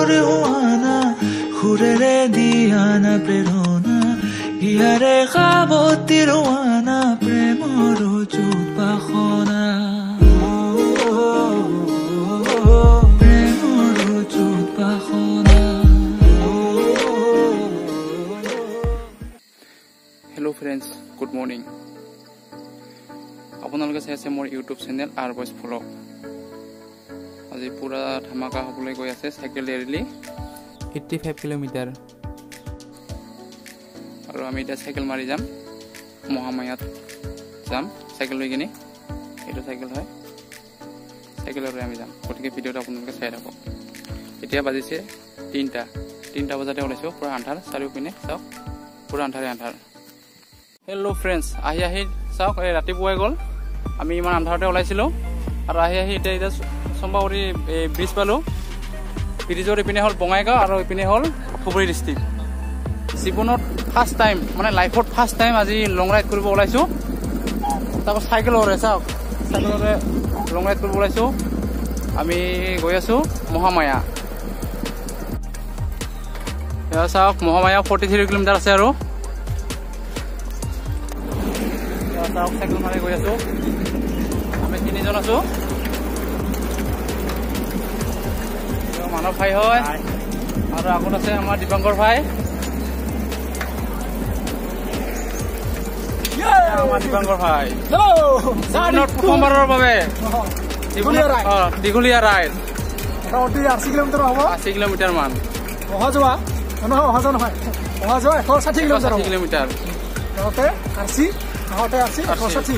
দৰে হোৱানা সুৰেৰে দিয়ানা প্ৰেৰণা ইয়াৰে সাৱতী ৰোৱানা প্ৰেমৰ চুপাখনা প্ৰেমৰ চুপাখনা। Hello' friends, good morning. আপোনালোকে চাই আছে মোৰ YouTube channel R voice vlog. আজি পুৰা ধামাকা হ'বলৈ গৈ আছে চাইকেল ৰেলী 85 কিলোমিটাৰ। আৰু আমি এতিয়া চাইকেল মাৰি যাম, মহামায়াত যাম চাইকেল লৈ কিনে। এইটো চাইকেল হয়, চাইকেলৰে আমি যাম। গতিকে ভিডিঅ'টো আপোনালোকে চাই থাকক। এতিয়া বাজিছে 3টা বজাতে ওলাইছোঁ। পুৰা আন্ধাৰ, চাৰিওপিনে চাওক, পুৰা আন্ধাৰ। হেল্ল' ফ্ৰেণ্ডছ, আহি চাওক, এই ৰাতিপুৱাই গ'ল। আমি ইমান আন্ধাৰতে ওলাইছিলোঁ আৰু আহি এতিয়া চম্পাগুৰি ব্ৰিজ পালোঁ। ব্ৰিজৰ ইপিনে হ'ল বঙাইগাঁও আৰু ইপিনে হ'ল ধুবুৰী ডিষ্ট্ৰিক্ট। জীৱনত ফাৰ্ষ্ট টাইম, মানে লাইফত ফাৰ্ষ্ট টাইম আজি লং ৰাইড কৰিব ওলাইছোঁ। তাৰপৰা চাইকেলৰে চাওক, চাইকেলৰে লং ৰাইড কৰিব ওলাইছোঁ। আমি গৈ আছোঁ মহামায়া। এয়া চাওক, মহামায়া 43 কিলোমিটাৰ আছে আৰু চাওক, চাইকেল মাৰি গৈ আছোঁ। আমি 3জন আছোঁ। মানৱ ভাই হয় আৰু আগত আছে আমাৰ দীপাংকৰ ভাই। দীপাংকৰ ভাই প্ৰথমবাৰৰ বাবে দীঘলীয়া ৰাইড 80 কিলোমিটাৰ মান। অহা যোৱা নহয় 160 কিলোমিটাৰ। আহোঁতে 160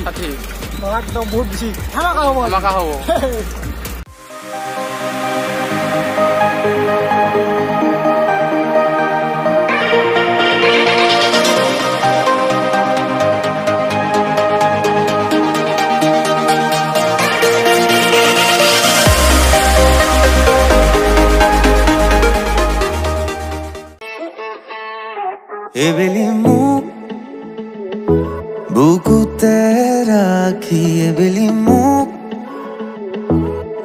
একদম বহুত বেছি ধামাকা হ'ব। এবেলি মোক বুকুতে ৰাখি এবেলি মোক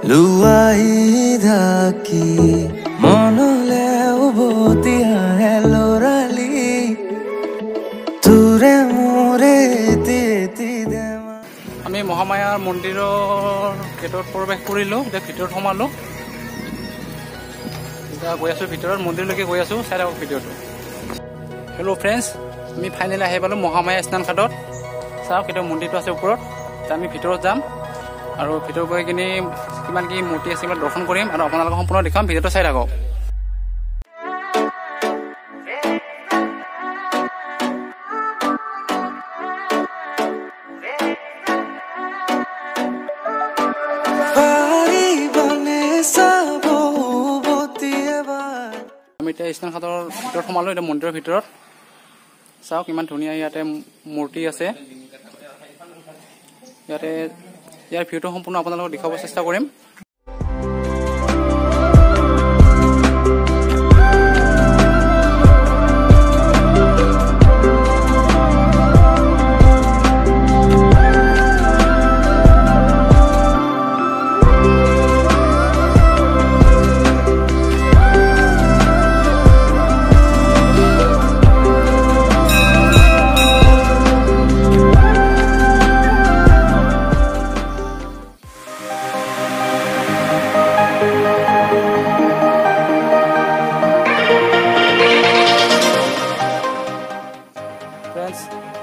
লুৱাই ঢাকি মনলে উভতি আহে লৰালি তোৰে মোৰে আমি মহামায়াৰ মন্দিৰৰ গেটত প্ৰৱেশ কৰিলোঁ। এতিয়া ভিতৰত সোমালোঁ। এতিয়া গৈ আছোঁ ভিতৰত, মন্দিৰলৈকে গৈ আছোঁ। চাই থাকক ভিডিঅ'টো। হেল্ল' ফ্ৰেণ্ডছ, আমি ফাইনেলি আহি পালোঁ মহামায়া স্নান ঘাটত। চাওক, এতিয়া মন্দিৰটো আছে ওপৰত। এতিয়া আমি ভিতৰত যাম আৰু ভিতৰত গৈ কিনি কিমান কি মূৰ্তি আছে এইবিলাক দৰ্শন কৰিম আৰু আপোনালোকক সম্পূৰ্ণ দেখাম। ভিডিঅ'টো চাই থাকক। আমি এতিয়া স্নান ঘাটৰ ভিতৰত সোমালোঁ। এতিয়া মন্দিৰৰ ভিতৰত চাওক, ইমান ধুনীয়া ইয়াতে মূৰ্তি আছে। ইয়াৰ ভিউটো সম্পূৰ্ণ আপোনালোকক দেখাব চেষ্টা কৰিম।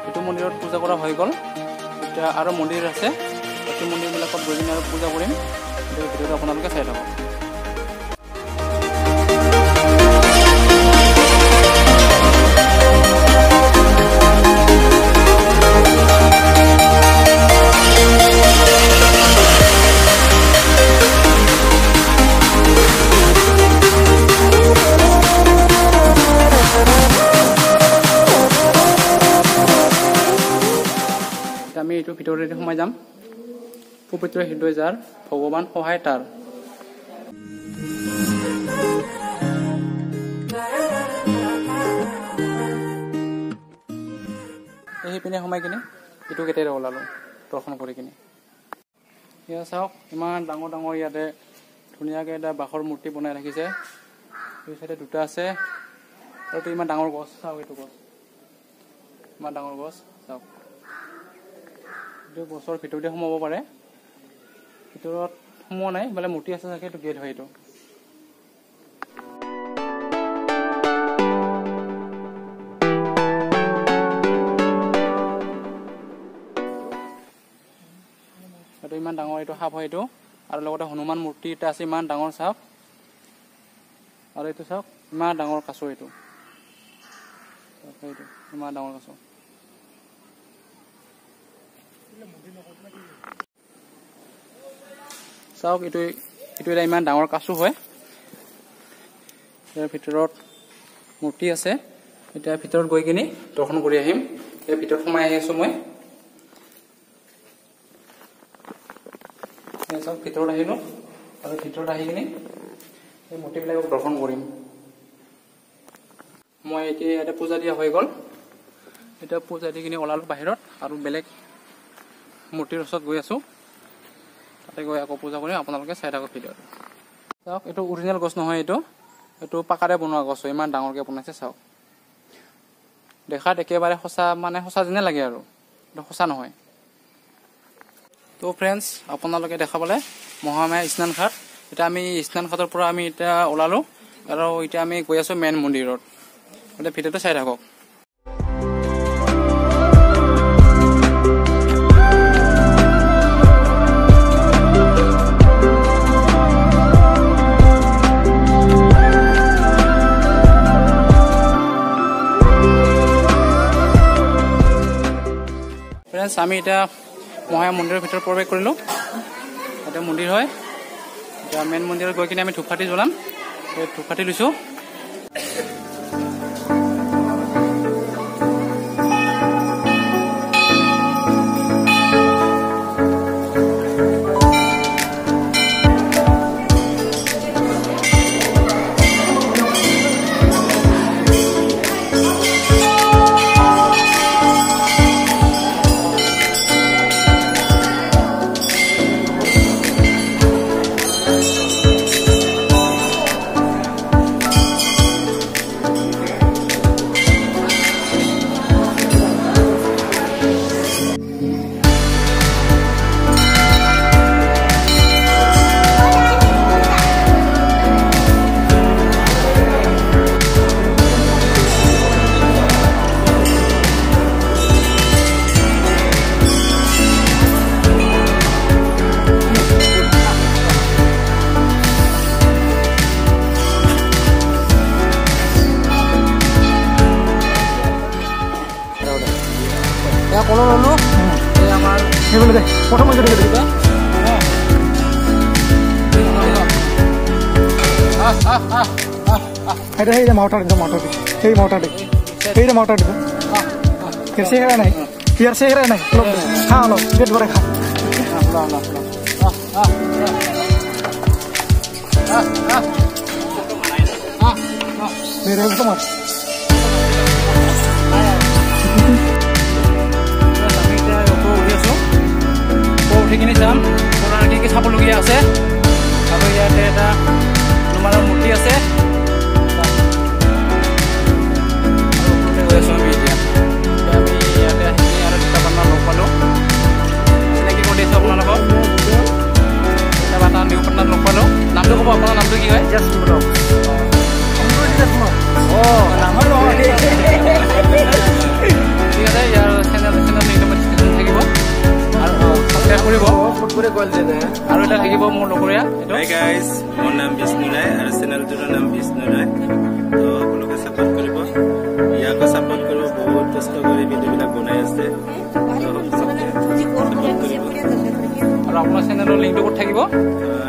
এইটো মন্দিৰত পূজা কৰা হৈ গ'ল। এতিয়া আৰু মন্দিৰ আছে, বাকী মন্দিৰবিলাকত গৈ কিনে আৰু পূজা কৰিম। ভিডিঅ'টো আপোনালোকে চাই থাকক। আমি এইটো ভিতৰতে সোমাই যাম। পবিত্ৰ হৃদয় যাৰ, ভগৱান সহায় তাৰ। সেইপিনে সোমাই কিনে এইটো গেটেৰে ওলালোঁ দৰ্শন কৰি কিনে। এয়া চাওক, ইমান ডাঙৰ ইয়াতে ধুনীয়াকৈ এটা বাঁহৰ মূৰ্তি বনাই ৰাখিছে। এই সাইডে দুটা আছে আৰু ইমান ডাঙৰ গছ চাওক এইটো গছ ইমান ডাঙৰ গছ চাওক এইটো গছৰ ভিতৰতে সোমাব পাৰে ভিতৰত সোমোৱা নাই মানে মূৰ্তি আছে চাগে এইটো গেট হয় এইটো এইটো ইমান ডাঙৰ এইটো সাপ হয় এইটো আৰু লগতে হনুমান মূৰ্তি এটা আছে ইমান ডাঙৰ চাওক আৰু এইটো চাওক ইমান ডাঙৰ কাছ এইটো এইটো ইমান ডাঙৰ কাছ চাওক এইটো এটা ইমান ডাঙৰ কাছু হয় ইয়াৰ ভিতৰত মূৰ্তি আছে এতিয়া ভিতৰত গৈ কিনি দৰ্শন কৰি আহিম এই ভিতৰত সোমাই আহি আছো মই চাওক ভিতৰত আহিলো আৰু ভিতৰত আহি কিনি এই মূৰ্তিবিলাকক দৰ্শন কৰিম মই এতিয়া ইয়াতে পূজা দিয়া হৈ গ'ল এতিয়া পূজা দি কিনি ওলালো বাহিৰত আৰু বেলেগ মূৰ্তিৰ ওচৰত গৈ আছো তাতে গৈ আকৌ পূজা কৰিম আপোনালোকে চাই থাকক ভিডিঅ'টো চাওক এইটো অৰিজিনেল গছ নহয় এইটো পাকাৰে বনোৱা গছ হয় ইমান ডাঙৰকৈ বনাইছে চাওক দেখাত একেবাৰে সঁচা মানে সঁচা যেনে লাগে আৰু এইটো সঁচা নহয় তো ফ্ৰেণ্ডছ আপোনালোকে দেখা পালে মহামায়া স্নান ঘাট এতিয়া আমি স্নান ঘাটৰ পৰা আমি এতিয়া ওলালো আৰু এতিয়া আমি গৈ আছো মেইন মন্দিৰত এতিয়া ভিডিঅ'টো চাই থাকক ফ্ৰেণ্ডছ আমি এতিয়া মহামায়া মন্দিৰৰ ভিতৰত প্ৰৱেশ কৰিলো এটা মন্দিৰ হয় এতিয়া মেইন মন্দিৰত গৈ কিনে আমি ধূপকাঠি জ্বলাম ধূপকাঠি লৈছো কলো ললো এই আমাৰ হেবলে দে প্ৰথম মই দেখি দিবা এটা এই মাউটার একদম মাউটার এই মাউটার এই মাউটার দিবা फिर से है नहीं लो खा लो पेट भरे खा मेरे को मत উঠিকিনি যাম পুৰা কি চাবলগীয়া আছে আৰু ইয়াতে এটা হনুমানৰ মূৰ্তি আছে আমি ইয়াতে আহি আৰু দুটা বাটনা লগ পালো চিনাকি কৰি দিছোঁ আপোনালোকক এটা বাটনা নিউ পাটনাত লগ পালো নামটো ক'ব আপোনাৰ নামটো কি হয় ঠিক আছে ইয়াৰ চেনেল থাকিব আৰু এটা থাকিব মোৰ লগৰীয়া হাই গাইজ মোৰ নাম বিষ্ণু ৰায় আৰু চেনেলটোৰ নাম বিষ্ণু ৰায় তো সকলোকে ছাপোৰ্ট কৰিব ইয়াকো ছাপোৰ্ট কৰিব বহুত কষ্ট কৰি ভিডিঅ'বিলাক বনাই আছে আৰু আপোনাৰ চেনেলৰ লিংকটো ক'ত থাকিব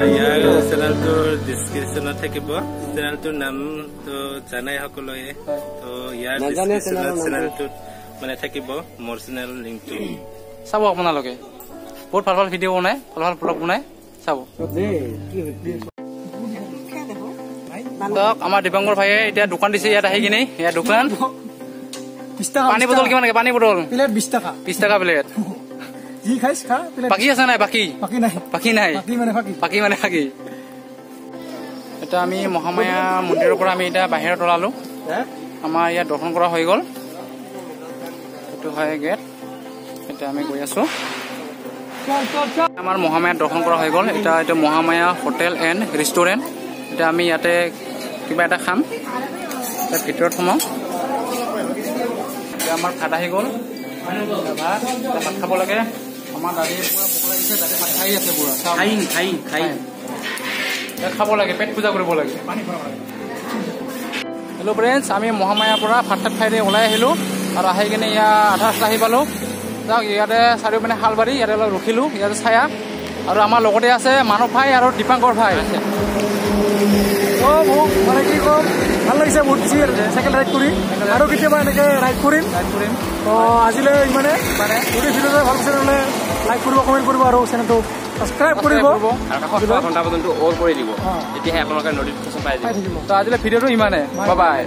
ইয়াৰ চেনেলটোৰ ডিছক্ৰিপশ্যনত থাকিব চেনেলটোৰ নামটো জানাই সকলোৱে তো ইয়াৰ ডিছক্ৰিপশ্যনত চেনেলটোত মানে থাকিব মোৰ চেনেল লিংকটো চাব আপোনালোকে বহুত ভাল ভাল ভিডিঅ' বনাই ভাল ভাল ব্লগ বনাই চাব আমাৰ দিবাংকৰ ভাইয়ে এতিয়া দোকান দিছে ইয়াত আহি কিনে ইয়াৰ দোকান পানী বটল কিমান পানী বটল প্লেট 20 টাকা 20 টাকা প্লেট যি খাইছ খা প্লেট বাকি আছে নাই বাকি নাই বাকি মানে বাকি এতিয়া আমি মহামায়া মন্দিৰৰ পৰা আমি এতিয়া বাহিৰত ওলালোঁ। আমাৰ ইয়াত দৰ্শন কৰা হৈ গ'ল। এইটো হয় গেট। এতিয়া আমি গৈ আছোঁ। আমাৰ মহামায়াত দৰ্শন কৰা হৈ গ'ল। এতিয়া এইটো মহামায়া হোটেল এণ্ড ৰেষ্টুৰেণ্ট। এতিয়া আমি ইয়াতে কিবা এটা খাম। এতিয়া ভিতৰত সোমাওঁ। এতিয়া আমাৰ ভাত আহি গ'ল। ভাত খাব লাগে। আমাৰ দাদীয়ে পুৰা ভোক লাগিছে। দাদী ভাত খাই আছে পুৰা। খাব লাগে, পেট পূজা কৰিব লাগে। হেল্ল' ফ্ৰেণ্ডছ, আমি মহামায়াৰ পৰা ভাত চাত খাই ওলাই আহিলোঁ আৰু আহি কিনে ইয়াত আধা ৰাস্তা আহি পালোঁ। যাওক, ইয়াতে চাৰিওপিনে শালবাৰী, ইয়াতে অলপ ৰখিলোঁ। ইয়াতে ছায়া আৰু আমাৰ লগতে আছে মানৱ ভাই আৰু দীপাংকৰ ভাই। মোক মানে কি ক'ম, ভাল লাগিছে বহুত বেছি চাইকেল ৰাইড কৰি, আৰু কেতিয়াবা এনেকৈ ৰাইড কৰিম। তো আজিলৈ ইমানে। যদি ভিডিঅ'টো ভাল পাইছে তেনেহ'লে লাইক কৰিব, কমেণ্ট কৰিব আৰু চেনেলটো ছাবস্ক্ৰাইব কৰিব আৰু ঘণ্টা পৰ্যন্ত অল কৰি দিব। তেতিয়াহে আপোনালোকে নটিফিকেশ্যন পাই থাকিব। তো আজিলৈ ভিডিঅ'টো ইমানে। Bye bye.